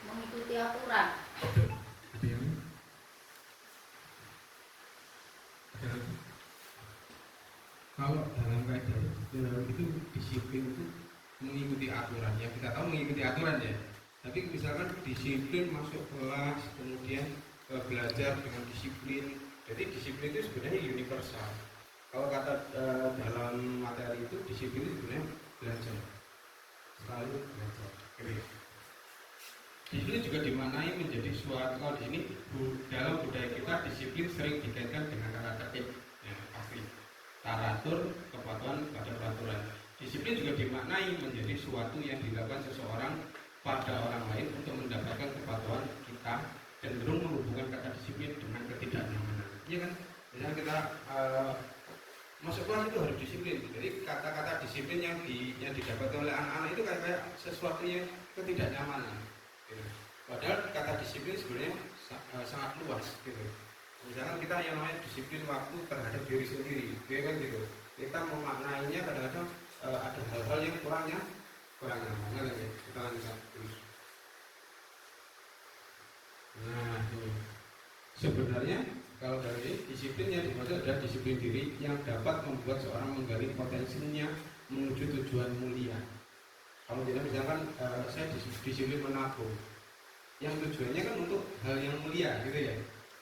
mengikuti aturan. Ada yang ada kalau dalam kaidah itu disiplin itu mengikuti aturan. Ya kita tahu mengikuti aturan ya. Tapi misalkan disiplin masuk kelas, kemudian belajar dengan disiplin. Jadi disiplin itu sebenarnya universal. Kalau kata dalam materi itu disiplin itu sebenarnya belajar, selalu belajar. Jadi, disiplin juga dimaknai menjadi suatu kalau di sini dalam budaya kita disiplin sering dikaitkan dengan kata tertib, ya, pasti teratur, kepatuhan pada peraturan. Disiplin juga dimaknai menjadi suatu yang dilakukan seseorang pada orang lain untuk mendapatkan kepatuhan kita, cenderung menghubungkan kata disiplin dengan ketidaknyamanan. Iya kan? Misalnya kita masuk kelas itu harus disiplin. Jadi kata-kata disiplin yang didapatkan oleh anak-anak itu kayak sesuatu yang ketidaknyamanan. Gitu. Padahal kata disiplin sebenarnya sangat luas. Gitu. Misalkan kita yang namanya disiplin waktu terhadap diri sendiri, ya kan gitu. Kita memaknainya kadang-kadang ada hal-hal yang kurang nyaman ya. Kita lanjutkan terus. Nah, ini sebenarnya kalau dari disiplin yang dimaksud adalah disiplin diri yang dapat membuat seorang menggali potensinya menuju tujuan mulia. Kalau tidak misalkan saya disiplin menabung, yang tujuannya kan untuk hal yang mulia gitu ya.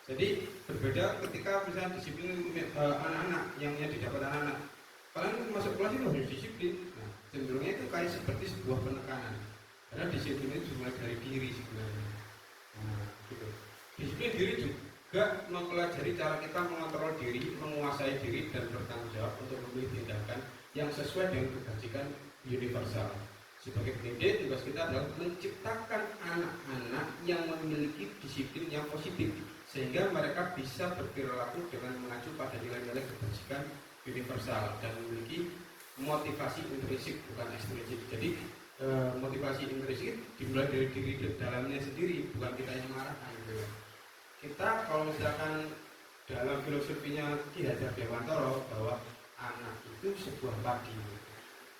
Jadi berbeda ketika misalnya disiplin anak-anak yang didapat anak-anak. Kalian masuk kelas itu harus disiplin. Nah, cenderungnya itu kayak seperti sebuah penekanan. Karena disiplin itu cuma dari diri sebenarnya. Nah, gitu. Disiplin diri juga mempelajari cara kita mengontrol diri, menguasai diri dan bertanggung jawab untuk memilih tindakan yang sesuai dengan kebajikan universal. Sebagai pendidik, tugas kita adalah menciptakan anak-anak yang memiliki disiplin yang positif sehingga mereka bisa berperilaku dengan mengacu pada nilai-nilai kebajikan universal dan memiliki motivasi intrinsik bukan ekstrinsik. Jadi motivasi intrinsik dimulai dari diri dalamnya sendiri, bukan kita yang marahkan gitu. Kita kalau misalkan dalam filosofinya Ki Hajar Dewantara bahwa anak itu sebuah padi.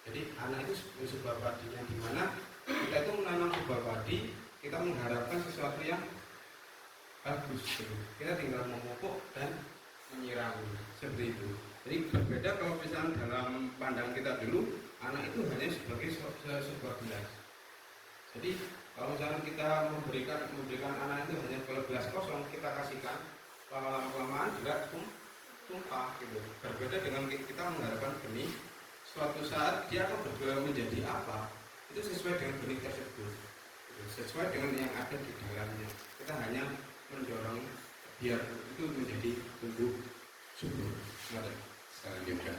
Jadi anak itu sebuah padinya di mana kita itu menanam sebuah padi, kita mengharapkan sesuatu yang bagus. Gitu. Kita tinggal memupuk dan menyirami seperti itu. Jadi berbeda kalau misalnya dalam pandangan kita dulu anak itu hanya sebagai sebuah gelas. Jadi kalau misalnya kita memberikan anak itu hanya kalau gelas kosong kita kasihkan, lama-lama kelamaan juga tumpah gitu. Berbeda dengan kita mengharapkan benih, suatu saat dia akan berubah menjadi apa? Itu sesuai dengan benih tersebut, sesuai dengan yang ada di dalamnya. Kita hanya mendorong biar itu menjadi tumbuh subur. Mari sekarang juga.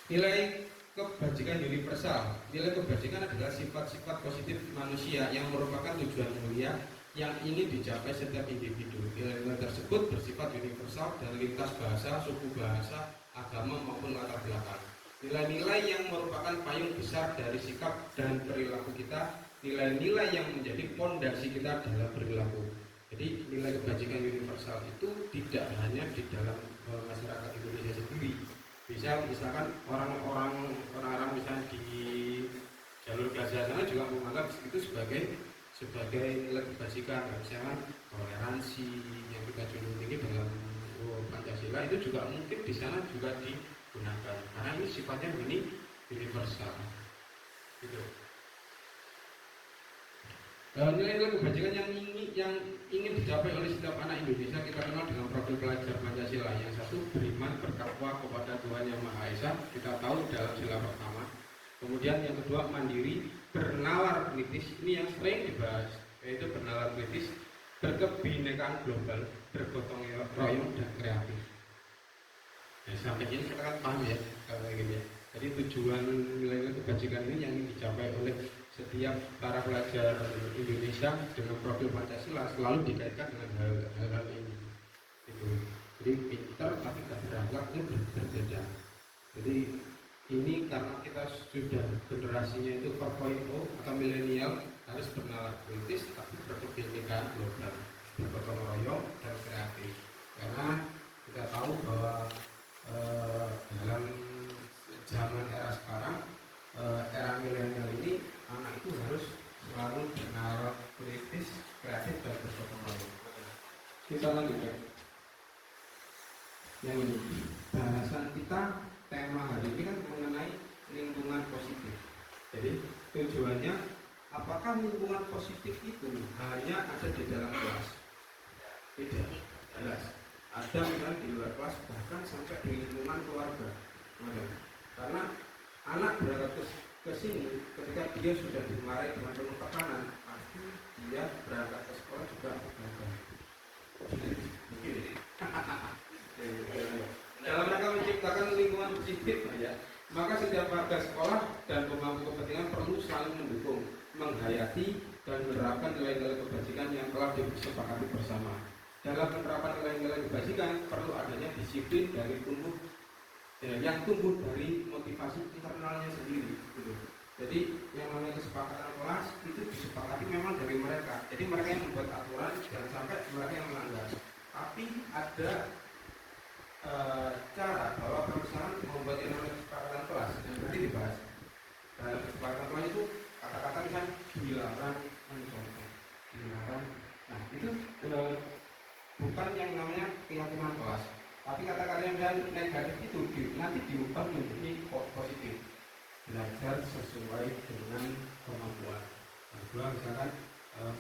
Nilai kebajikan universal. Nilai kebajikan adalah sifat-sifat positif manusia yang merupakan tujuan mulia yang ingin dicapai setiap individu. Nilai-nilai tersebut bersifat universal dan lintas bahasa, suku bahasa, agama maupun latar belakang. Nilai-nilai yang merupakan payung besar dari sikap dan perilaku kita, nilai-nilai yang menjadi pondasi kita dalam perilaku. Jadi nilai kebajikan universal itu tidak hanya di dalam masyarakat Indonesia sendiri. Misalkan orang-orang misalnya di jalur Gaza sana juga menganggap itu sebagai nilai kebajikan. Misalnya toleransi yang kita junjung tinggi dalam Pancasila itu juga mungkin di sana juga digunakan karena ini sifatnya universal. Gitu. Nilai-nilai kebajikan yang ingin dicapai oleh setiap anak Indonesia kita kenal dengan profil pelajar Pancasila. Yang satu, beriman bertakwa kepada Tuhan Yang Maha Esa, kita tahu dalam sila pertama. Kemudian yang kedua, mandiri, bernalar kritis, ini yang sering dibahas, yaitu bernalar kritis, berkebinekaan global, bergotong royong dan kreatif. Nah, sampai ini kita kan paham ya, kayak gini ya. Jadi tujuan nilai-nilai kebajikan ini yang ingin dicapai oleh setiap para pelajar Indonesia dengan profil Pancasila selalu dikaitkan dengan hal-hal ini. Gitu. Jadi pintar tapi tidak berakhlak itu berbeda. Jadi ini karena kita sudah generasinya itu 4.0 atau milenial harus bernalar kritis tapi berkebinekaan global, bergotong royong dan kreatif. Karena kita tahu bahwa dalam zaman era sekarang era milenial ini anak itu harus selalu bernalar kritis, kreatif dan bergotong royong. Kita lanjutkan. Yang ini bahasan kita, tema hari ini kan mengenai lingkungan positif. Jadi tujuannya, apakah lingkungan positif itu hanya ada di dalam kelas? Tidak, jelas. Ada misalnya di luar kelas, bahkan sampai di lingkungan keluarga. Karena anak berangkat ke sini, ketika dia sudah dimarahi dengan penuh tekanan, pasti dia berangkat ke sekolah juga gagal. Dalam rangka menciptakan lingkungan positif, ya, maka setiap warga sekolah dan pemangku kepentingan perlu selalu mendukung, menghayati, dan menerapkan nilai-nilai kebajikan yang telah disepakati bersama. Dalam penerapan nilai-nilai kebajikan perlu adanya disiplin dari yang tumbuh dari motivasi internalnya sendiri. Gitu. Jadi yang namanya kesepakatan kelas itu disepakati memang dari mereka. Jadi mereka yang membuat aturan, jangan sampai mereka yang melanggar. Tapi ada cara bahwa perusahaan membuat yang namanya kesepakatan kelas yang nanti dibahas. Dalam kesepakatan kelas itu kata-kata misalnya dilarang mencontoh, dilarang. Nah itu bukan yang namanya keyakinan kelas, tapi kata-kata yang negatif itu nanti diubah menjadi positif. Belajar sesuai dengan kemampuan. Kedua misalkan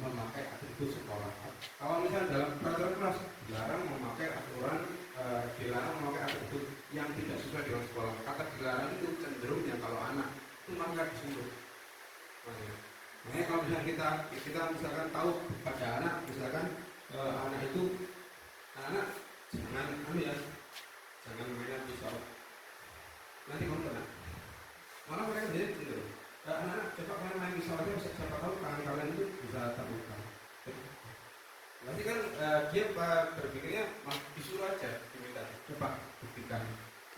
memakai atribut sekolah. Kalau misalnya dalam peraturan kelas dilarang memakai dilarang memakai atribut yang tidak sesuai dengan sekolah. Kata dilarang itu cenderungnya kalau anak itu maka disuruh. Makanya kalau misalnya kita misalkan tahu pada anak, misalkan anak itu anak jangan mainan pisau. Nanti kamu kena. Malah mereka jadi cenderung. Anak-anak coba kalian main pisau aja, siapa tahu tangan kalian itu bisa terluka. Nanti kan dia berpikirnya disuruh aja, diminta coba buktikan.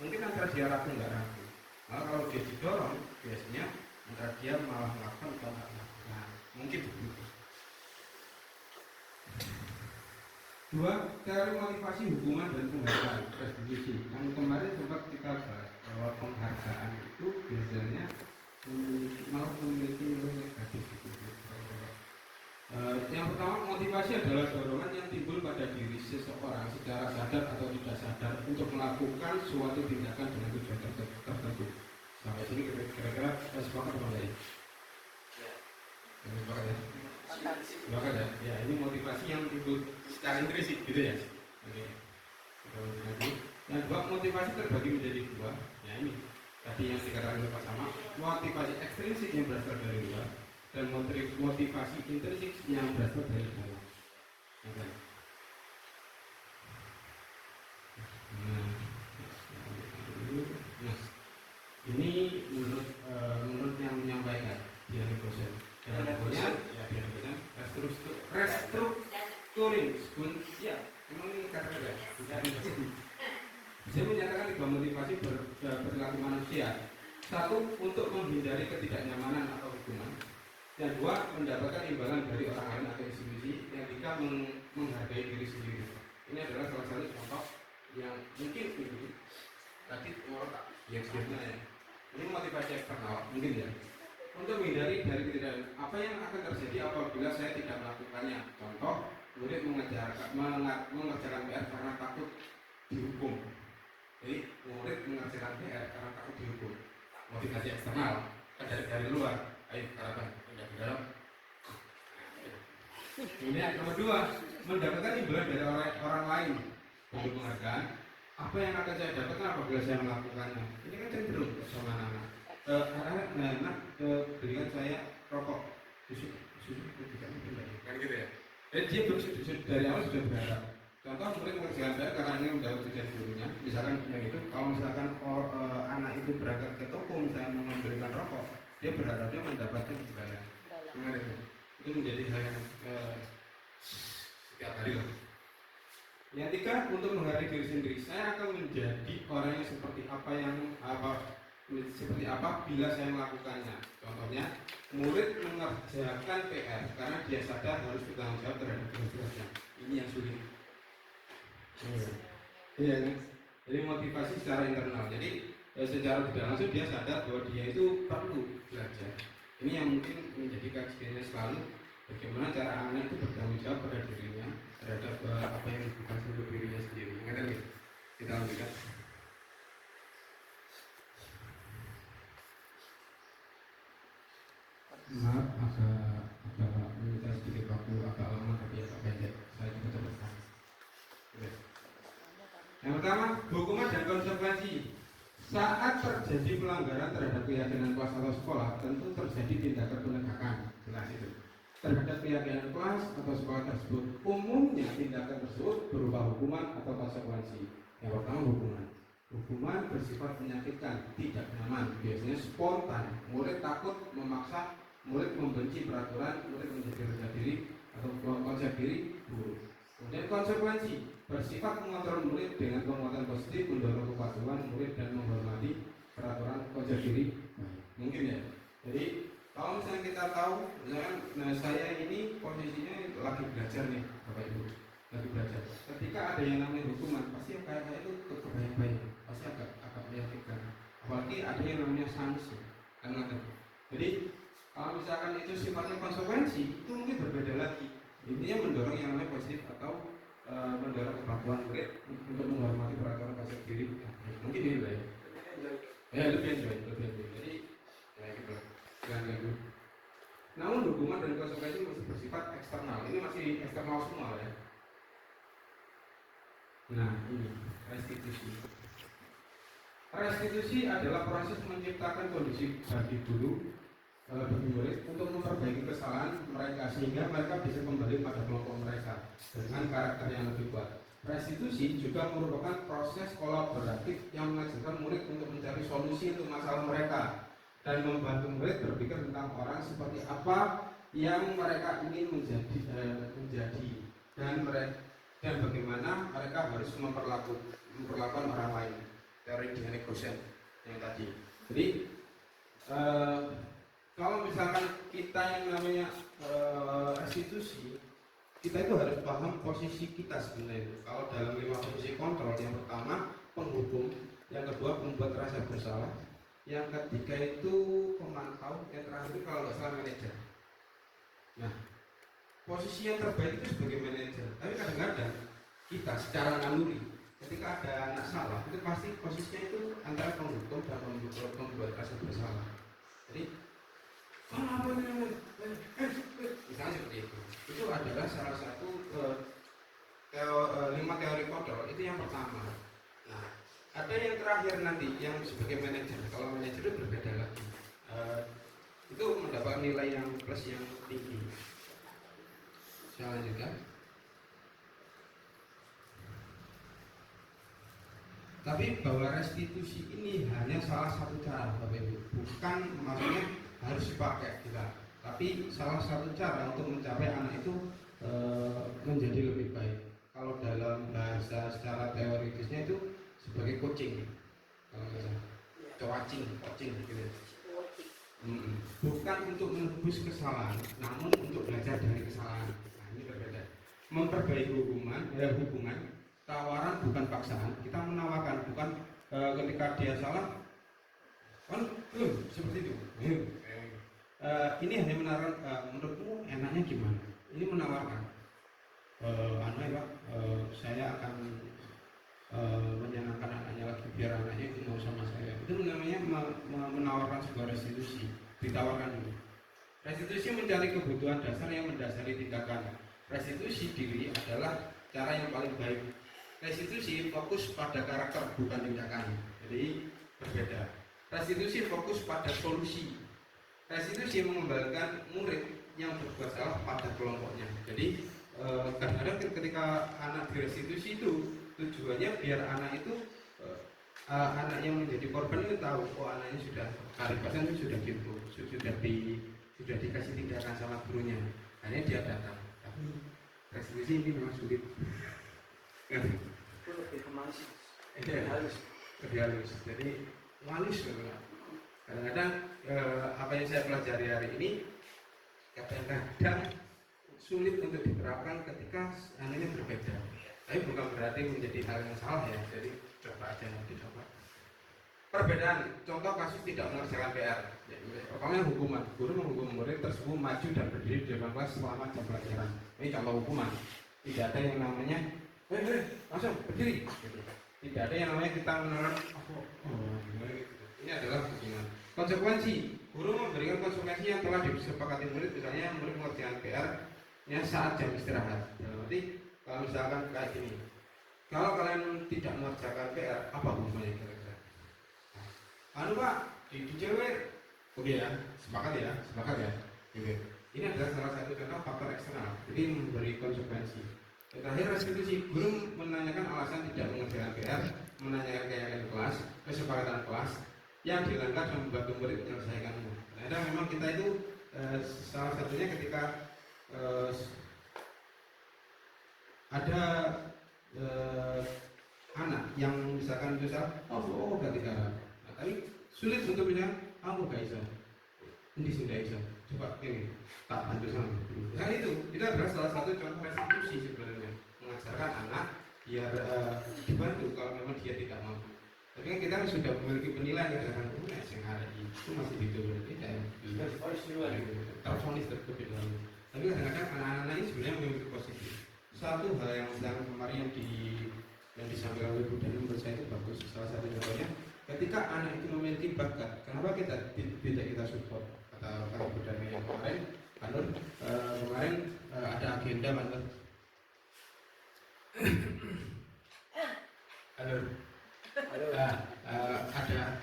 Mungkin antara dia ragu nggak ragu. Malah kalau dia didorong, biasanya antara dia malah melakukan atau nggak melakukan. Nah, mungkin begitu. Dua, teori motivasi hubungan dan penghargaan restitusi. Yang kemarin sempat kita bahas bahwa penghargaan itu biasanya memiliki nilai negatif. Yang pertama, motivasi adalah dorongan yang timbul pada diri seseorang secara sadar atau tidak sadar untuk melakukan suatu tindakan dengan tujuan tertentu. Sampai sini kira-kira kita sepakat apa enggak? Sepakat ya? Sepakat ya? Ya, ini motivasi yang timbul secara intrinsik gitu ya. Oke. Yang dua, motivasi terbagi menjadi dua. Ya ini tadi yang dikatakan oleh Pak Sama, motivasi ekstrinsik yang berasal dari luar dan motivasi intrinsik yang berasal dari dalam. Okay. Nah, ini menurut yang menyampaikan dia dosen. Contohnya, ya dia dosen restrukturing, ya memang ini kata-kata. Saya menyatakan tiga motivasi berlaku manusia. Satu, untuk menghindari ketidaknyamanan atau hubungan. Yang dua, mendapatkan imbalan dari orang lain atau institusi. Yang tiga, menghargai diri sendiri. Ini adalah salah satu contoh yang mungkin ini tadi yang sebelumnya ya. Ini motivasi eksternal mungkin ya. Untuk menghindari dari ketidaknyamanan, apa yang akan terjadi apabila saya tidak melakukannya? Contoh, murid mengerjakan PR karena takut dihukum. Jadi murid mengerjakan PR karena takut dihukum. Motivasi eksternal dari luar. Ayo katakan tidak di dalam. Ini yang kedua, mendapatkan imbalan dari orang lain untuk penghargaan. Apa yang akan saya dapatkan apabila saya melakukannya? Ini kan cenderung sama anak-anak. Anak-anak berikan saya rokok, susu tidak mungkin kan gitu ya. Jadi dia dari awal sudah berharap. Contoh murid mengerjakan PR karena ini mendapat tujuan gurunya. Misalkan yang itu, kalau misalkan anak itu berangkat ke toko misalnya memberikan rokok, dia berharapnya mendapatkan imbalan. Itu menjadi hal yang setiap hari lah. Yang tiga, untuk menghargai diri sendiri. Saya akan menjadi orang yang seperti apa bila saya melakukannya. Contohnya, murid mengerjakan PR karena dia sadar harus bertanggung jawab terhadap tugasnya. Ini yang sulit. Iya, jadi motivasi secara internal. Jadi secara tidak langsung dia sadar bahwa dia itu perlu belajar. Ini yang mungkin menjadi kajiannya selalu, bagaimana cara anak itu bertanggung jawab pada dirinya terhadap apa yang dibutuhkan untuk dirinya sendiri. Kita lanjutkan. Maaf, agak minta sedikit waktu, agak lama tapi agak pendek. Saya juga cepatkan. Yang pertama, hukuman dan konsekuensi. Saat terjadi pelanggaran terhadap keyakinan kelas atau sekolah, tentu terjadi tindakan penegakan. Jelas itu. Terhadap keyakinan kelas atau sekolah tersebut, umumnya tindakan tersebut berupa hukuman atau konsekuensi. Yang pertama, hukuman. Hukuman bersifat menyakitkan, tidak nyaman, biasanya spontan. Murid takut, memaksa, murid membenci peraturan, murid menjadi rendah diri atau konsep diri buruk. Kemudian konsekuensi bersifat mengontrol murid dengan penguatan positif, mendorong kepatuhan murid dan menghormati peraturan konsep diri. Mungkin ya. Jadi kalau misalnya kita tahu, misalkan saya ini posisinya lagi belajar nih, Bapak Ibu, lagi belajar. Ketika ada yang namanya hukuman, pasti kayak itu kebayang-bayang, pasti agak menyakitkan. Apalagi ada yang namanya sanksi, kan ada. Jadi kalau misalkan itu sifatnya konsekuensi, itu mungkin berbeda lagi. Intinya mendorong yang namanya positif atau mendorong kepatuhan murid untuk menghormati peraturan konsep diri. Mungkin ini lah ya. Lebih enjoy. Jadi ya gitu. Jangan. Namun hukuman dan konsekuensi masih bersifat eksternal. Ini masih eksternal semua ya. Nah ini restitusi. Restitusi adalah proses menciptakan kondisi bagi guru bagi murid untuk memperbaiki kesalahan mereka sehingga mereka bisa kembali pada kelompok mereka dengan karakter yang lebih kuat. Restitusi juga merupakan proses kolaboratif yang mengajarkan murid untuk mencari solusi untuk masalah mereka dan membantu murid berpikir tentang orang seperti apa yang mereka ingin menjadi dan bagaimana mereka harus memperlakukan orang lain. Teori Diane Gosen yang tadi. Jadi kalau misalkan kita yang namanya restitusi, kita itu harus paham posisi kita sebenarnya. Kalau dalam 5 posisi kontrol, yang pertama penghukum, yang kedua pembuat rasa bersalah, yang ketiga itu pemantau, yang terakhir itu kalau nggak salah manajer. Nah, posisi yang terbaik itu sebagai manajer. Tapi kadang-kadang kita secara naluri, ketika ada anak salah, itu pasti posisinya itu antara penghukum dan pembuat rasa bersalah. Jadi misalnya seperti itu adalah salah satu 5 teori kontrol. Itu yang pertama. Nah, ada yang terakhir nanti yang sebagai manajer. Kalau manajer itu berbeda lagi, itu mendapat nilai yang plus yang tinggi. Saya lanjutkan. Tapi bahwa restitusi ini hanya salah satu cara, Bapak Ibu. Bukan maksudnya harus dipakai kita, tapi salah satu cara untuk mencapai anak itu menjadi lebih baik. Kalau dalam bahasa secara teoritisnya itu sebagai coaching, coaching gitu. Bukan untuk menebus kesalahan, namun untuk belajar dari kesalahan. Nah, ini berbeda. Memperbaiki hubungan, tawaran bukan paksaan. Kita menawarkan, bukan ketika dia salah kan seperti itu. Ini hanya menawarkan, menurutmu enaknya gimana? Ini menawarkan, Pak, saya akan menyenangkan anaknya lagi biar anaknya itu mau sama saya. Itu namanya menawarkan sebuah restitusi. Ditawarkan dulu. Restitusi mencari kebutuhan dasar yang mendasari tindakan. Restitusi diri adalah cara yang paling baik. Restitusi fokus pada karakter bukan tindakan. Jadi berbeda. Restitusi fokus pada solusi. Restitusi mengembalikan murid yang berbuat salah pada kelompoknya. Jadi kadang-kadang ketika anak direstitusi itu tujuannya biar anak itu anak yang menjadi korban itu tahu, oh anaknya sudah karibasan itu sudah dikasih tindakan sama gurunya. Akhirnya dia datang. Tapi restitusi ini memang sulit. Itu lebih kemanis. Lebih halus. Jadi halus memang. Kadang-kadang apa yang saya pelajari hari ini kadang-kadang sulit untuk diterapkan ketika anaknya berbeda. Tapi bukan berarti menjadi hal yang salah ya. Jadi coba aja nanti coba. Perbedaan contoh kasus tidak mengerjakan PR. Pertama hukuman, guru menghukum murid tersebut maju dan berdiri di depan kelas selama jam pelajaran. Ini contoh hukuman. Tidak ada yang namanya, langsung berdiri. Gitu. Tidak ada yang namanya kita menerang. Ini adalah hukuman. Konsekuensi, guru memberikan konsekuensi yang telah disepakati murid, misalnya murid mengerjakan PR-nya saat jam istirahat. Berarti kalau misalkan kayak gini, kalau kalian tidak mengerjakan PR, apa hukumannya kira-kira? Anu Pak, di cewek, oke ya, sepakat ya. Oke. Ini adalah salah satu contoh faktor eksternal, jadi memberi konsekuensi. Yang terakhir restitusi, guru menanyakan alasan tidak mengerjakan PR, menanyakan keyakinan kelas, kesepakatan kelas, yang dilanggar dan membantu murid menyelesaikannya. Nah, memang kita itu salah satunya ketika ada anak yang misalkan ganti cara. Tapi sulit untuk bilang aku gak bisa, ini sudah bisa, coba ini tak bantu sama. Nah itu adalah salah satu contoh restitusi sebenarnya, mengajarkan anak biar dibantu kalau memang dia tidak mampu. Tapi kan kita sudah memiliki penilaian kadang-kadang yang ada itu masih gitu berarti kayak terfonis tertutup. Tapi kadang-kadang anak-anak ini sebenarnya memiliki positif. Satu hal yang kemarin yang disampaikan oleh Bu Dani menurut saya itu bagus. Salah satu contohnya, ketika anak itu memiliki bakat, kenapa tidak kita support? Kata Bu Dani yang kemarin, kemarin ada agenda Manur.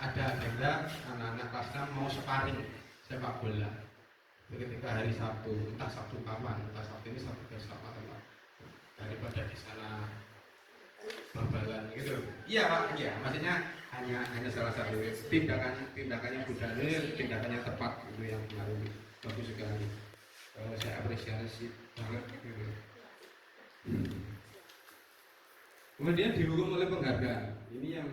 Ada agenda anak-anak kelas 6 mau sparring sepak bola. Ketika hari Sabtu, entah Sabtu kapan, entah Sabtu ini Sabtu besok atau apa, daripada di sana babalan gitu. Iya Pak, iya. Maksudnya hanya salah satu tindakannya budaya, tindakannya tepat gitu yang kemarin bagus sekali. Saya apresiasi banget gitu. Kemudian dihukum oleh penghargaan. Ini yang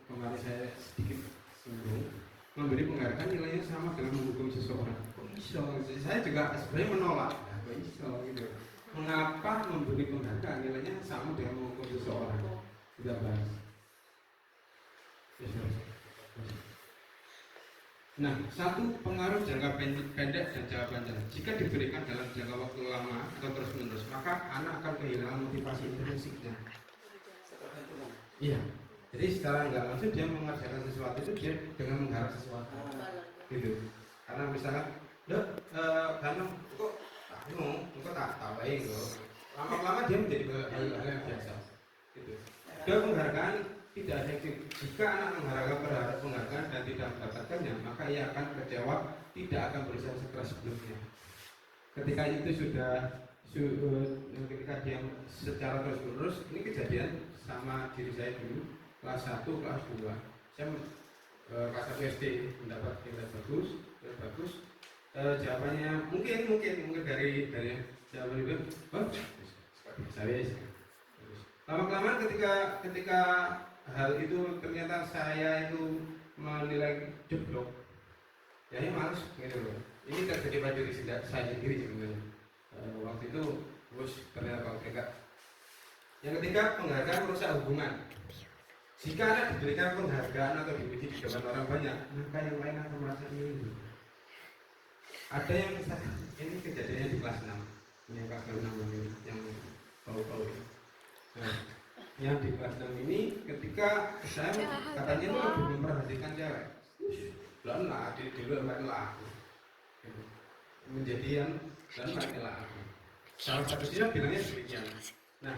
kemarin saya sedikit singgung. Memberi penghargaan nilainya sama dengan menghukum seseorang. Kok iso? Saya juga sebenarnya menolak. Kok iso gitu? Mengapa memberi penghargaan nilainya sama dengan menghukum seseorang? Kita bahas. Nah, satu pengaruh jangka pendek dan jangka panjang. Jika diberikan dalam jangka waktu lama atau terus-menerus, maka anak akan kehilangan motivasi intrinsiknya. Iya. Jadi secara nggak langsung dia mengerjakan sesuatu itu dia dengan mengharap sesuatu. Gitu. Karena misalnya, karena kok tak tawain loh. Lama-lama dia menjadi hal yang biasa. Gitu. Dan penghargaan tidak efektif. Jika anak mengharapkan penghargaan dan tidak mendapatkannya, maka ia akan kecewa, tidak akan berusaha sekeras sebelumnya. Ketika itu ketika dia secara terus-menerus, ini kejadian sama diri saya dulu, kelas 1, kelas 2. Saya kelas 1 SD mendapat nilai bagus. Jawabannya mungkin dari jawaban itu, saya. Lama-kelamaan ketika hal itu ternyata saya itu menilai jeblok, ya ini males gitu loh. Ini terjadi pada diri saya sendiri sebenarnya. Waktu itu bos ternyata konkret. Yang ketiga, penghargaan merusak hubungan. Jika anak diberikan penghargaan atau dipuji di depan orang banyak, maka yang lain akan merasa iri. Ada yang ini kejadiannya di kelas 6, yang kelas 6 yang bau-bau ini. Nah, yang di kelas 6 ini ketika saya katanya itu lebih memperhatikan cewek, belum lah di luar lah menjadi yang dan laki-laki. Salah satu dia bilangnya demikian. Nah,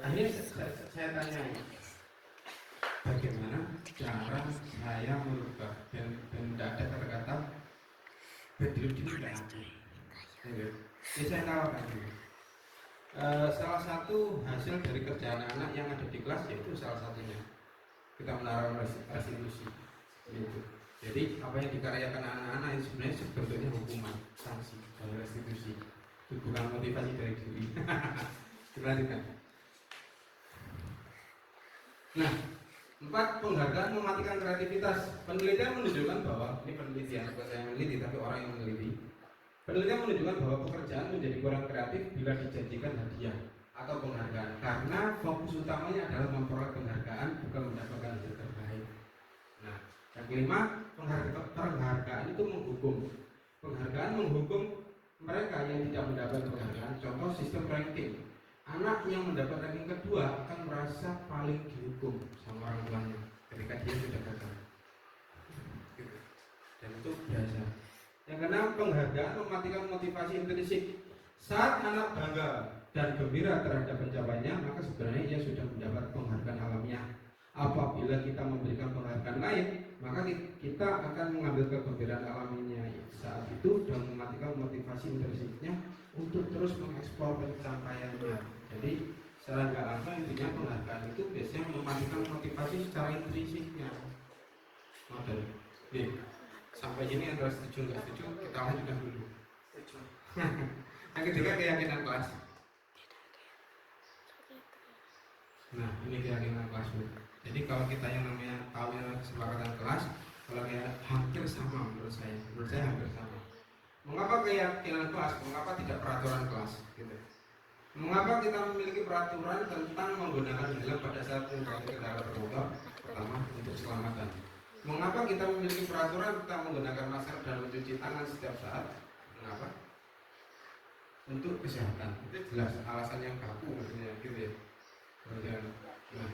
akhirnya saya tanya, bagaimana cara saya merubah dan tidak ada kata-kata bedil di hati. Jadi saya tawarkan dulu. Salah satu hasil dari kerjaan anak yang ada di kelas yaitu salah satunya kita menaruh restitusi. Gitu. Jadi apa yang dikaryakan anak-anak itu sebenarnya sebetulnya hukuman, sanksi, dan restitusi. Itu bukan motivasi dari diri. Dilanjutkan. Nah, 4, penghargaan mematikan kreativitas. Penelitian menunjukkan bahwa ini penelitian, bukan saya meneliti tapi orang yang meneliti. Penelitian menunjukkan bahwa pekerjaan menjadi kurang kreatif bila dijanjikan hadiah atau penghargaan, karena fokus utamanya adalah memperoleh penghargaan, bukan mendapatkan hasil terbaik. Yang kelima, penghargaan itu menghukum. Penghargaan menghukum mereka yang tidak mendapat penghargaan. Contoh sistem ranking. Anak yang mendapat ranking kedua akan merasa paling dihukum sama orang tuanya ketika dia sudah gagal. Dan itu biasa. Yang keenam, penghargaan mematikan motivasi intrinsik. Saat anak bangga dan gembira terhadap pencapaiannya, maka sebenarnya ia sudah mendapat penghargaan alamiah. Apabila kita memberikan penghargaan lain, maka kita akan mengambil kegembiraan alaminya saat itu dan mematikan motivasi intrinsiknya untuk terus mengeksplor pencapaiannya. Jadi secara nggak langsung intinya penghargaan itu biasanya mematikan motivasi secara intrinsiknya. Model. Nih, sampai ini antara setuju nggak setuju, kita lanjutkan dulu. Setuju. Yang ketiga, keyakinan kelas. Nah, ini keyakinan kelas. Jadi kalau kita yang namanya tahu yang kesepakatan kelas, kalau kayak hampir sama menurut saya hampir sama. Mengapa keyakinan kelas? Mengapa tidak peraturan kelas? Gitu. Mengapa kita memiliki peraturan tentang menggunakan helm pada saat menggunakan kendaraan bermotor? Pertama, untuk keselamatan. Mengapa kita memiliki peraturan tentang menggunakan masker dan mencuci tangan setiap saat? Mengapa? Untuk kesehatan. Itu jelas alasan yang baku maksudnya, gitu ya. Kemudian, nah,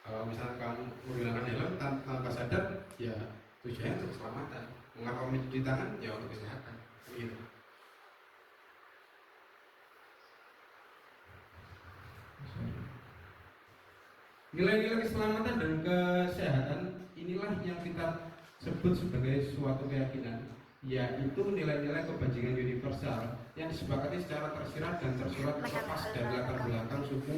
kalau misalnya kamu menggunakan helm tanpa sadar, ya tujuannya untuk keselamatan. Mengapa mencuci tangan? Ya untuk kesehatan. Gitu. Nilai-nilai keselamatan dan kesehatan inilah yang kita sebut sebagai suatu keyakinan, yaitu nilai-nilai kebajikan universal yang disepakati secara tersirat dan tersurat terlepas dari latar belakang suku,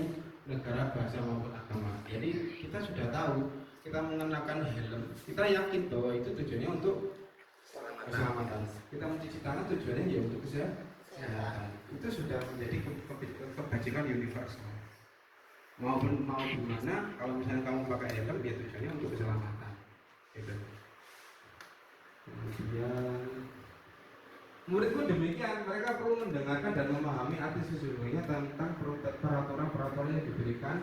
negara, bahasa maupun agama. Jadi kita sudah tahu, kita mengenakan helm, kita yakin bahwa itu tujuannya untuk keselamatan. Kita mencuci tangan tujuannya ya untuk kesehatan. Itu sudah menjadi kebajikan universal. Mau gimana, kalau misalnya kamu pakai helm, ya tujuannya untuk keselamatan. Gitu. Kemudian muridku demikian, mereka perlu mendengarkan dan memahami arti sesungguhnya tentang peraturan-peraturan yang diberikan,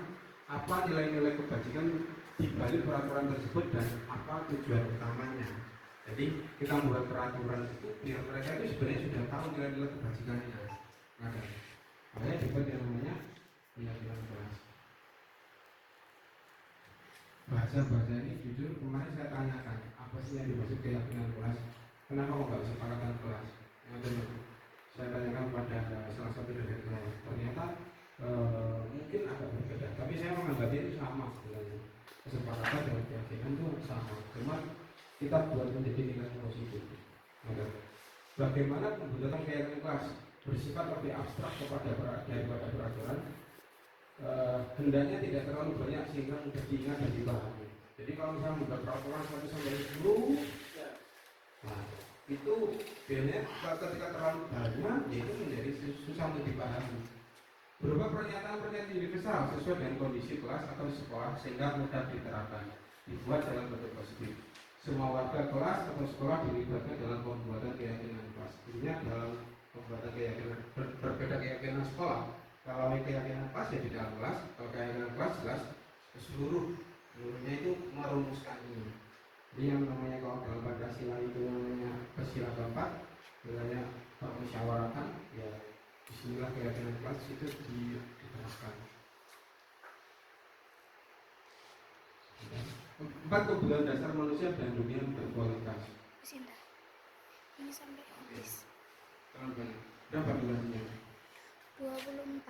apa nilai-nilai kebajikan di balik peraturan tersebut dan apa tujuan utamanya. Jadi kita membuat peraturan itu biar mereka itu sebenarnya sudah tahu nilai-nilai kebajikannya. Makanya dibuat yang namanya keyakinan kelas. Bahasa-bahasa ini jujur kemarin saya tanyakan apa sih yang dimaksud keyakinan kelas, kenapa kok nggak kesepakatan kelas. Saya tanyakan pada salah satu dari saya, ternyata mungkin agak berbeda, tapi saya menganggap itu sama sebenarnya. Kesepakatan dan keyakinan itu sama, cuma kita buat menjadi nilai positif. Bagaimana pembuatan keyakinan kelas bersifat lebih abstrak daripada peraturan, hendaknya tidak terlalu banyak sehingga mudah diingat dan dipahami. Jadi kalau misalnya membuat peraturan 1 sampai 10, nah itu biasanya ketika terlalu banyak, itu menjadi susah untuk dipahami. Berupa pernyataan-pernyataan universal sesuai dengan kondisi kelas atau sekolah sehingga mudah diterapkan, dibuat dalam bentuk positif. Semua warga kelas atau sekolah dilibatkan dalam pembuatan keyakinan kelas. Intinya dalam pembuatan keyakinan, berbeda keyakinan sekolah. Kalau keyakinan kelas ya di dalam kelas, kalau keyakinan kelas jelas seluruhnya itu merumuskan ini. Jadi yang namanya kalau dalam Pancasila itu namanya Pancasila keempat, namanya permusyawaratan, ya disinilah keyakinan kelas itu diterapkan. 4 kebutuhan dasar manusia dan dunia berkualitas. Ini sampai habis. Terlalu banyak. Berapa durasinya? 24.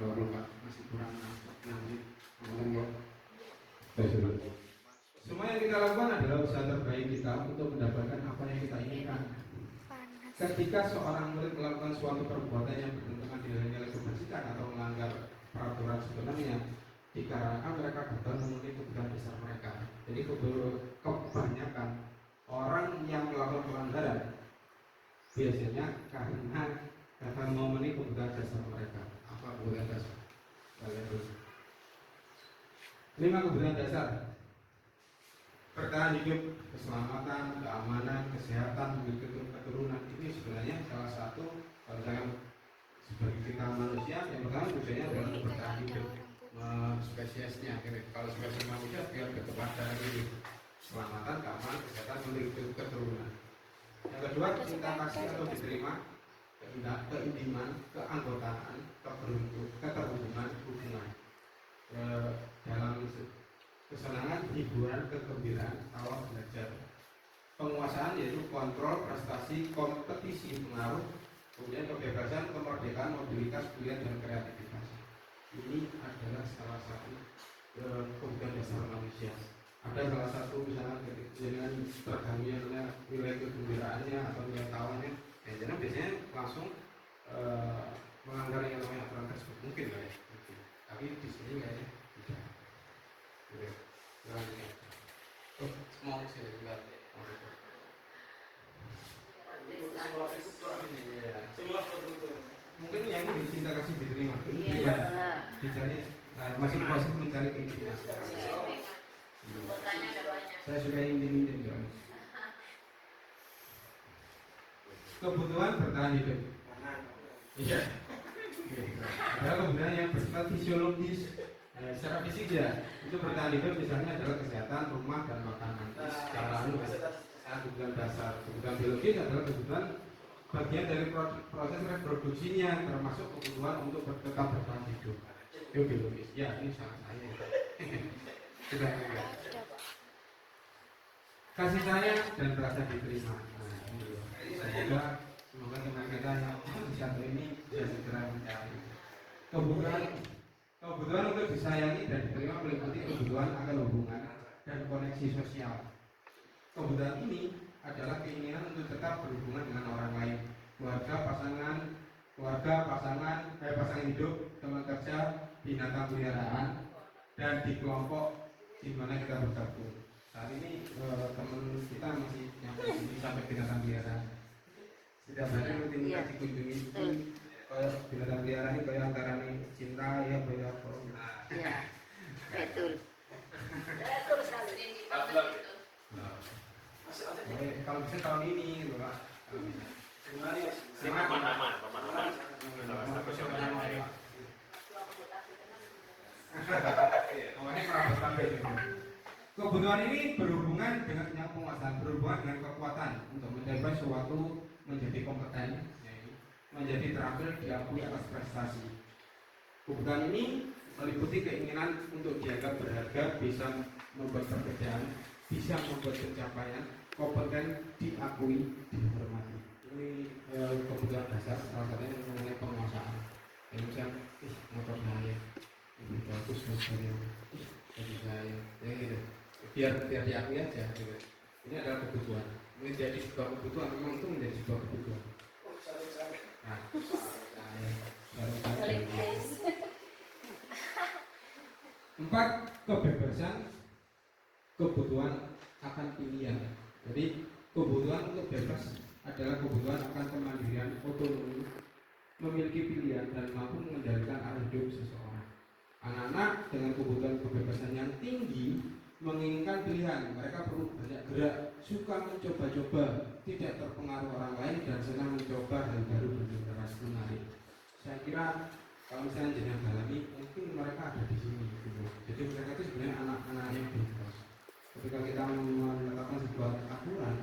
24, masih kurang 6 menit. Semua yang kita lakukan adalah usaha terbaik kita untuk mendapatkan apa yang kita inginkan. Panas. Ketika seorang murid melakukan suatu perbuatan yang bertentangan dengan nilai kebajikan atau melanggar peraturan sebenarnya, dikarenakan mereka gagal memenuhi kebutuhan dasar mereka. Jadi kebanyakan orang yang melakukan pelanggaran biasanya karena gagal memenuhi kebutuhan dasar mereka. Apa kebutuhan dasar? Kalian terus. 5 kebutuhan dasar: bertahan hidup, keselamatan, keamanan, kesehatan, memiliki keturunan. Ini sebenarnya salah satu kalau misalkan sebagai kita manusia yang pertama tujuannya adalah bertahan hidup spesiesnya. Kalau spesies manusia biar berkepada hidup. keselamatan, keamanan, kesehatan, memiliki keturunan. Yang kedua, cinta kasih atau diterima, keintiman, keanggotaan, keterhubungan, hubungan. Dalam kesenangan, hiburan, kegembiraan, tawa, belajar. Penguasaan yaitu kontrol, prestasi, kompetisi, pengaruh, kemudian kebebasan, kemerdekaan, mobilitas, pilihan, dan kreativitas. Ini adalah salah satu kebutuhan dasar manusia. Ada salah satu misalnya dengan terganggunya nilai kegembiraannya atau nilai tawanya, jadi biasanya langsung melanggar yang namanya aturan tersebut, mungkin lah ya. Tapi di sini kayaknya tidak. Mau sih lihat. Mungkin yang cinta kasih diterima. Iya. Dicari masih proses mencari keinginan. Saya sudah ingin soalnya. Kebutuhan bertahan hidup. Iya. Ada kebutuhan yang bersifat fisiologis. Secara fisik ya, itu bertahan hidup misalnya adalah kesehatan, rumah, dan makanan. Secara kebutuhan dasar, kebutuhan biologis adalah kebutuhan bagian dari proses reproduksinya, termasuk kebutuhan untuk tetap bertahan hidup. Itu biologis. Ya, ini sangat saya. Sudah enggak. Kasih sayang dan rasa diterima. Semoga teman kita yang satu ini bisa segera mencari kebutuhan untuk disayangi dan diterima meliputi kebutuhan akan hubungan dan koneksi sosial. Kebutuhan ini adalah keinginan untuk tetap berhubungan dengan orang lain, pasangan hidup, teman kerja, binatang peliharaan, dan di kelompok di mana kita bergabung. Saat ini teman kita masih sampai binatang peliharaan. Setiap hari rutin kita dikunjungi itu kayak binatang peliharaan ini kayak antara nih cinta ya kayak apa? Iya, betul. Betul sekali. Kalau bisa tahun ini, gitu Pak. Pemahaman. Kebutuhan ini berhubungan dengan penguasaan, berhubungan dengan kekuatan untuk mencapai suatu menjadi kompeten, menjadi terampil diakui atas prestasi. Kebutuhan ini meliputi keinginan untuk dianggap berharga, bisa membuat pekerjaan, bisa membuat pencapaian, kompeten, diakui, dihormati. Ini kebutuhan dasar, salah satunya mengenai penguasaan. Misalnya, motor saya, ini bagus motornya, bagi saya, ya gitu. Biar diakui aja. Gitu. Ini adalah kebutuhan. Ini jadi sebuah kebutuhan, memang itu menjadi sebuah kebutuhan. Nah, empat, kebebasan, kebutuhan akan pilihan. Jadi kebutuhan untuk bebas adalah kebutuhan akan kemandirian, otonomi, memiliki pilihan dan mampu mengendalikan arah hidup seseorang. Anak-anak dengan kebutuhan kebebasan yang tinggi menginginkan pilihan, mereka perlu banyak gerak, suka mencoba-coba, tidak terpengaruh orang lain dan senang mencoba hal baru bergenerasi menarik. Saya kira kalau misalnya jenengan dalami, mungkin mereka ada di sini. Gitu. Jadi mereka itu sebenarnya anak-anak yang bebas. Ketika kita menetapkan sebuah aturan,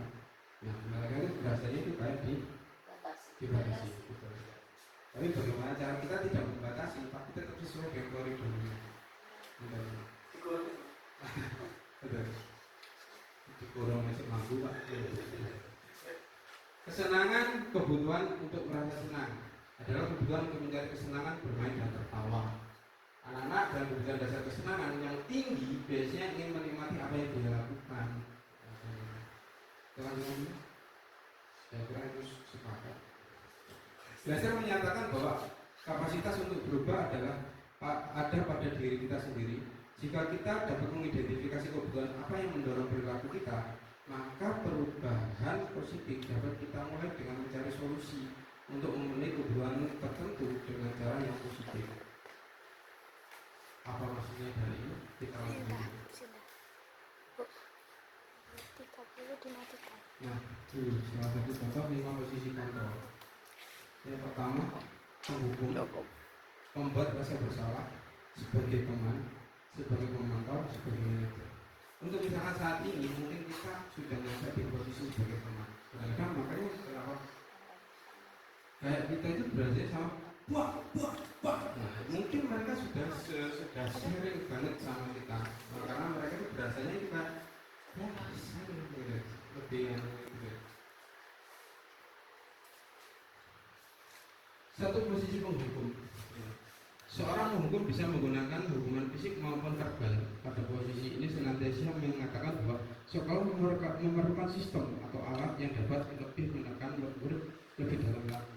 nah mereka itu berasanya itu kayak dibatasi. Gitu. Tapi bagaimana cara kita tidak membatasi, tapi tetap sesuai dengan koridornya. Betul. Dikurang masih mampu Pak. Kesenangan, kebutuhan untuk merasa senang adalah kebutuhan untuk mencari kesenangan, bermain dan tertawa. Anak-anak dengan kebutuhan dasar kesenangan yang tinggi biasanya ingin menikmati apa yang dia lakukan. Teman-teman, saya kira itu sepakat. Belajar menyatakan bahwa kapasitas untuk berubah adalah ada pada diri kita sendiri. Jika kita dapat mengidentifikasi kebutuhan apa yang mendorong perilaku kita, maka perubahan positif dapat kita mulai dengan mencari solusi untuk memenuhi kebutuhan tertentu dengan cara yang positif. Apa maksudnya dari ini? Kita lanjut. Sudah. Bu, 30 dimatikan. Nah, itu salah satu contoh 5 posisi kontrol. Yang pertama, penghukum, membuat rasa bersalah sebagai teman, sebagai pemantau, sebagai manajer. Untuk misalkan saat ini mungkin kita sudah nyampe di posisi sebagai teman. Nah, makanya kenapa kayak kita itu berarti sama wah. Nah, mungkin mereka sudah sharing banget sama kita. Nah, karena mereka itu berasanya kita ya gitu, lebih gitu. Satu posisi penghukum. Seorang penghukum bisa menggunakan hubungan fisik maupun verbal. Pada posisi ini senantiasa mengatakan bahwa sekolah memerlukan sistem atau alat yang dapat lebih menekan murid lebih dalam lagi.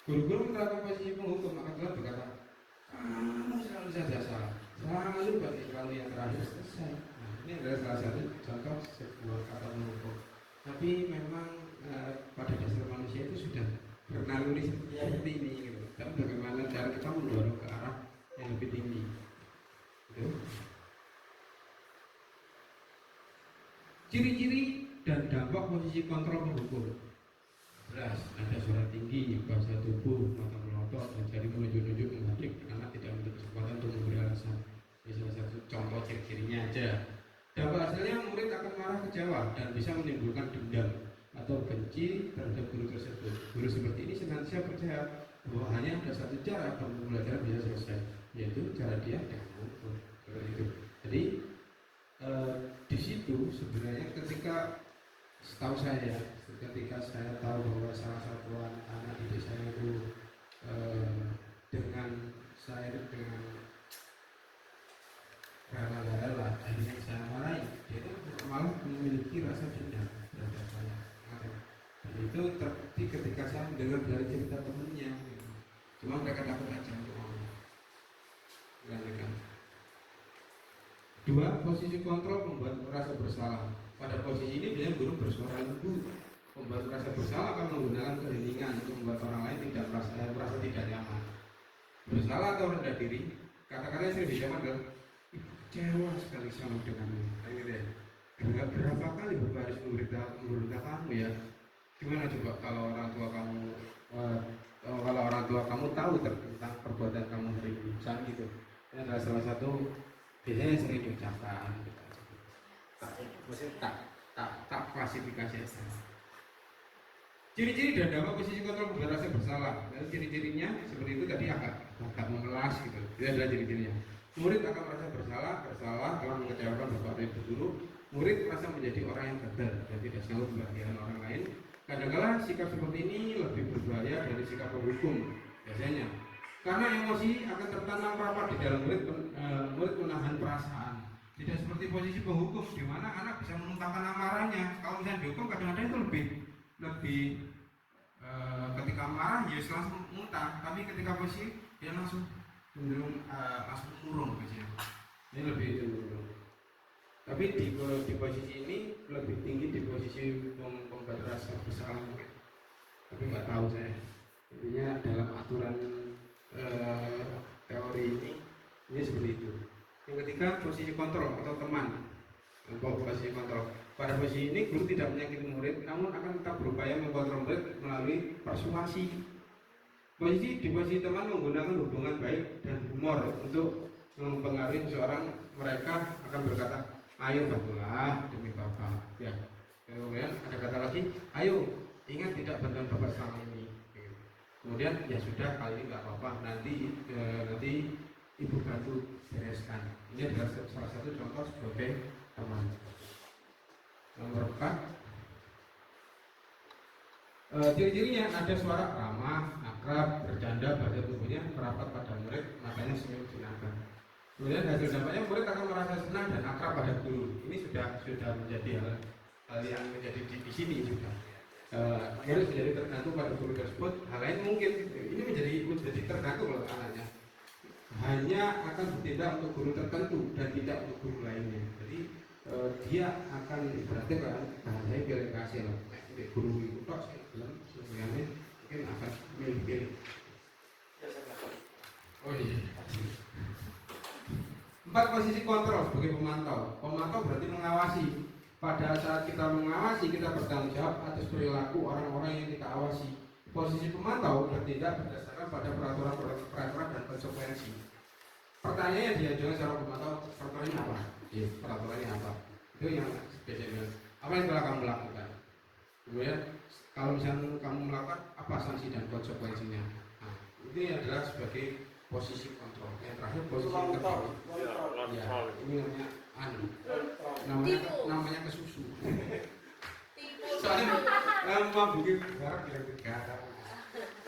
Guru-guru menerapkan posisi penghukum akan telah berkata, kamu selalu saja salah, selalu balik lalu yang terakhir selesai. Nah, ini adalah salah satu contoh sebuah kata penghukum. Tapi memang pada dasar manusia itu sudah bernaluri seperti ini gitu. Dan bagaimana cara kita mendorong ke arah yang lebih tinggi gitu. Ciri-ciri dan dampak posisi kontrol penghukum. Jelas, ada suara tinggi, bahasa tubuh, mata melotot, dan jari menunjuk-nunjuk menghadap karena tidak memiliki kesempatan untuk memberi alasan. Ini salah satu contoh ciri-cirinya aja. Dampak hasilnya murid akan marah kecewa dan bisa menimbulkan dendam atau benci terhadap guru tersebut. Guru seperti ini senantiasa percaya bahwa hanya ada satu cara agar pembelajaran bisa selesai, yaitu cara dia dengan mengukur. Jadi di situ sebenarnya ketika setahu saya, ketika saya tahu bahwa salah satu anak didik saya itu dengan rela-rela akhirnya saya marahi, dia itu malah memiliki rasa dendam terhadap saya. Dan itu terbukti ketika saya mendengar dari cerita temennya. Cuma mereka takut aja untuk ngomong. Dua, posisi kontrol membuat merasa bersalah. Pada posisi ini biasanya guru bersuara lembut. Membuat merasa bersalah akan menggunakan keheningan untuk membuat orang lain tidak merasa tidak nyaman. Bersalah atau rendah diri, kata-kata yang sering diucapkan adalah kecewa sekali sama denganmu. Gitu ya. Berapa kali Bapak harus memberitahu kamu ya? Gimana coba kalau orang tua kamu tahu tentang perbuatan kamu hari ini, misalnya gitu. Ini adalah salah satu biasanya sering diucapkan. Tak klasifikasi aja. Ciri-ciri dan dampak posisi kontrol membuat rasa bersalah. Dan ciri-cirinya seperti itu tadi agak memelas gitu. Itu adalah ciri-cirinya. Murid akan merasa bersalah telah mengecewakan bapak dan ibu guru. Murid merasa menjadi orang yang gagal dan tidak sanggup membahagiakan orang lain. Kadang-kadang sikap seperti ini lebih berbahaya dari sikap penghukum biasanya. Karena emosi akan tertanam rapat di dalam murid menahan perasaan. Tidak seperti posisi penghukum di mana anak bisa menumpahkan amarahnya. Kalau misalnya dihukum kadang-kadang itu lebih ketika marah ya langsung muntah, tapi ketika posisi dia langsung cenderung langsung murung biasanya. Ini lebih cenderung. Tapi di posisi ini lebih tinggi di posisi membuat rasa bersalah mungkin. Tapi nggak tahu saya. Intinya dalam aturan teori ini seperti itu. Yang ketiga posisi kontrol atau teman. Posisi kontrol. Pada posisi ini guru tidak menyakiti murid, namun akan tetap berupaya mengkontrol murid melalui persuasi. Di posisi teman menggunakan hubungan baik dan humor untuk mempengaruhi seseorang. Mereka akan berkata, ayo bantulah demi bapak. Ya. Kemudian ada kata lagi, ayo ingat tidak bantuan bapak selama ini. Kemudian ya sudah kali ini nggak apa-apa, nanti ibu bantu bereskan. Ini adalah salah satu contoh sebagai teman. Nomor 4, ciri-cirinya ada suara ramah, akrab, bercanda, bahasa tubuhnya merapat pada murid, matanya senyum menyenangkan. Kemudian hasil dampaknya murid akan merasa senang dan akrab pada guru. Ini sudah menjadi hal yang menjadi di sini sudah. Murid menjadi tergantung pada guru tersebut. Hal lain mungkin ini menjadi tergantung oleh anaknya. Hanya akan bertindak untuk guru tertentu dan tidak untuk guru lainnya. Jadi dia akan berarti kan saya pilih kasih loh. Guru itu tak saya bilang sebenarnya mungkin akan pilih. Oh iya. 4, posisi kontrol sebagai pemantau. Pemantau berarti mengawasi. Pada saat kita mengawasi, kita bertanggung jawab atas perilaku orang-orang yang kita awasi. Posisi pemantau bertindak berdasarkan pada peraturan dan konsekuensi. Pertanyaannya diajukan secara pemantau, peraturannya apa? Peraturannya apa? Itu yang biasanya. Apa yang telah kamu lakukan? Kemudian kalau misalnya kamu melakukan apa sanksi dan konsekuensinya? Nah, ini adalah sebagai posisi kontrol. Yang terakhir posisi kontrol. Ya, ini namanya namanya kesusu. Soalnya membuat barang yang negara.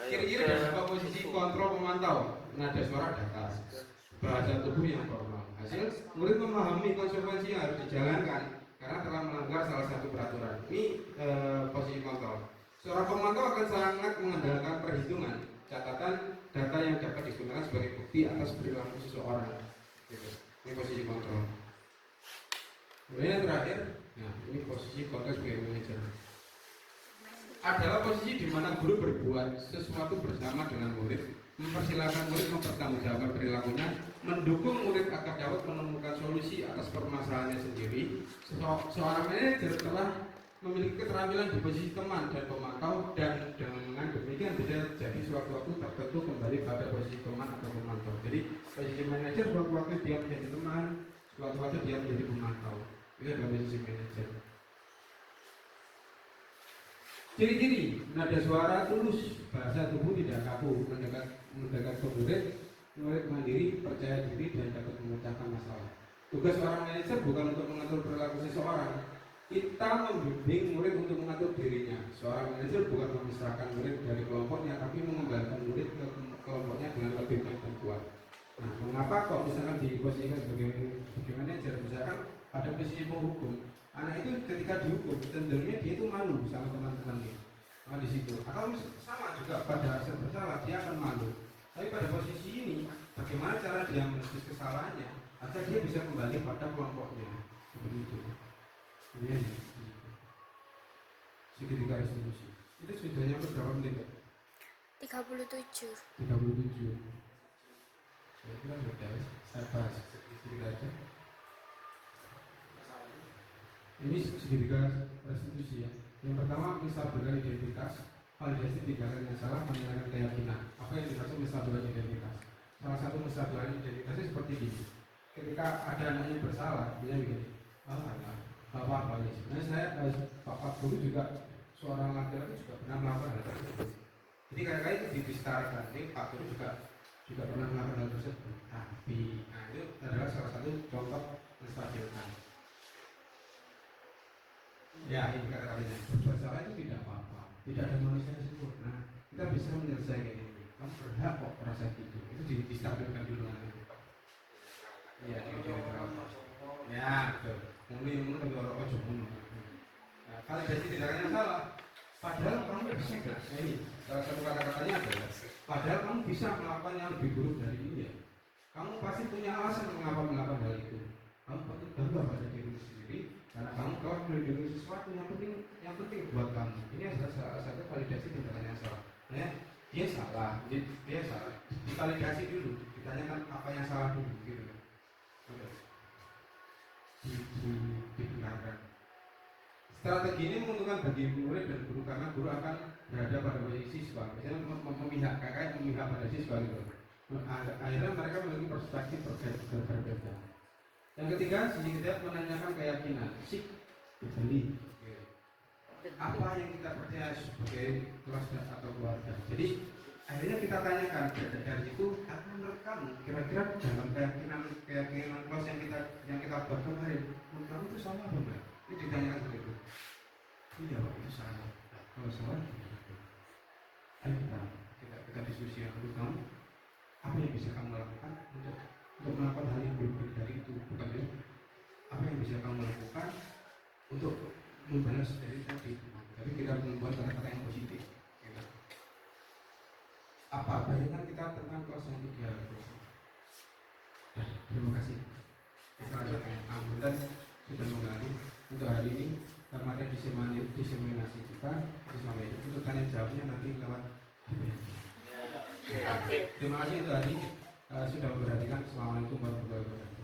Kira-kira ada sebuah posisi kontrol pemantau, nada suara data, bahasa tubuh yang formal. Hasil, murid memahami konsekuensi yang harus dijalankan karena telah melanggar salah satu peraturan. Ini posisi kontrol. Seorang pemantau akan sangat mengandalkan perhitungan, catatan, data yang dapat digunakan sebagai bukti atas perilaku seseorang. Gitu. Ini posisi kontrol. Kemudian yang terakhir, nah ini posisi kontrol sebagai manajer. Adalah posisi di mana guru berbuat sesuatu bersama dengan murid, mempersilahkan murid mempertanggungjawabkan perilakunya, mendukung murid agar dapat menemukan solusi atas permasalahannya sendiri. Seorang manajer telah memiliki keterampilan di posisi teman dan pemantau, dan dengan demikian bisa jadi suatu-waktu tertentu kembali pada posisi teman atau pemantau. Jadi posisi manajer suatu-waktu dia menjadi teman, suatu-waktu dia menjadi pemantau. Itu adalah posisi manajer. Ciri-ciri nada suara tulus, bahasa tubuh tidak kaku, mendekat ke murid mandiri, percaya diri dan dapat memecahkan masalah. Tugas seorang manajer bukan untuk mengatur perilaku seseorang. Kita membimbing murid untuk mengatur dirinya. Seorang manajer bukan memisahkan murid dari kelompoknya, tapi mengembalikan murid ke kelompoknya dengan lebih baik dan kuat. Nah, mengapa kok misalkan diposisikan sebagai manajer? Misalkan ada posisi penghukum, anak itu ketika dihukum cenderungnya dia itu malu sama teman-temannya. Nah, di situ atau sama juga pada saat bersalah dia akan malu. Tapi pada posisi ini, bagaimana cara dia menepis kesalahannya agar dia bisa kembali pada kelompoknya? Seperti itu. Ini segitiga resolusi. Itu sudahnya berapa menit? 37. 37. Saya kira sudah. Saya bahas segitiga aja. Ini segitiga restitusi ya. Yang pertama menstabilkan identitas, validasi tindakan yang salah, menilai keyakinan. Apa yang dimaksud menstabilkan identitas? Salah satu menstabilkan identitasnya seperti ini. Ketika ada anaknya bersalah, dia begini. Bapak ini. Sebenarnya saya bapak dulu juga seorang laki-laki juga pernah melakukan hal tersebut. Jadi kadang-kadang itu dipistarkan. Ini Pak Guru juga pernah melakukan hal tersebut. Tapi, nah itu adalah salah satu contoh menstabilkan. Ya, ini kata-katanya berbuat salah itu tidak apa-apa. Tidak ada manusia yang sempurna. Kita bisa menyelesaikan ini. Kamu berhak kok merasa gitu. Itu distabilkan dulu nanti. Iya, ya, betul. Mungkin tapi orang ojo pun. Nah, validasi tindakannya salah. Padahal kamu bisa nggak? Nah, ini salah satu kata-katanya adalah padahal kamu bisa melakukan yang lebih buruk dari ini ya. Kamu pasti punya alasan mengapa melakukan hal itu. Kamu patut bangga pada dirimu sendiri karena kamu telah melindungi sesuatu yang penting buat kamu. Ini adalah salah satu validasi tindakan yang salah. Ya, dia salah, dia salah. Divalidasi dulu, ditanyakan apa yang salah dulu, gitu. Dibenarkan. Strategi ini menguntungkan bagi murid dan guru karena guru akan berada pada posisi siswa. Misalnya memihak, kakak memihak pada siswa gitu. Akhirnya mereka memiliki perspektif berbeda. Yang ketiga, sisi ketiga menanyakan keyakinan, sik dibeli. Apa yang kita percaya sebagai keluarga atau keluarga. Jadi akhirnya kita tanyakan dari itu, apa menurut kamu kira-kira dalam keyakinan kelas yang kita buat kemarin, menurut kamu itu sama apa enggak? Ini ditanyakan seperti itu. Iya, Pak, itu salah. Kalau salah, ayo kita diskusi yang menurut kamu apa yang bisa kamu lakukan untuk melakukan hal yang berbeda dari itu, bukan itu. Apa yang bisa kamu lakukan untuk membalas dari tadi? Tapi kita membuat kata-kata yang positif. Apa bayangan kita tentang kelas yang 3? Terima kasih. Kita lanjutkan. Alhamdulillah sudah menggali untuk hari ini karena ada diseminasi kita sampai itu. Untuk tanya jawabnya nanti lewat. Terima kasih untuk hari sudah memperhatikan. Assalamualaikum warahmatullahi wabarakatuh.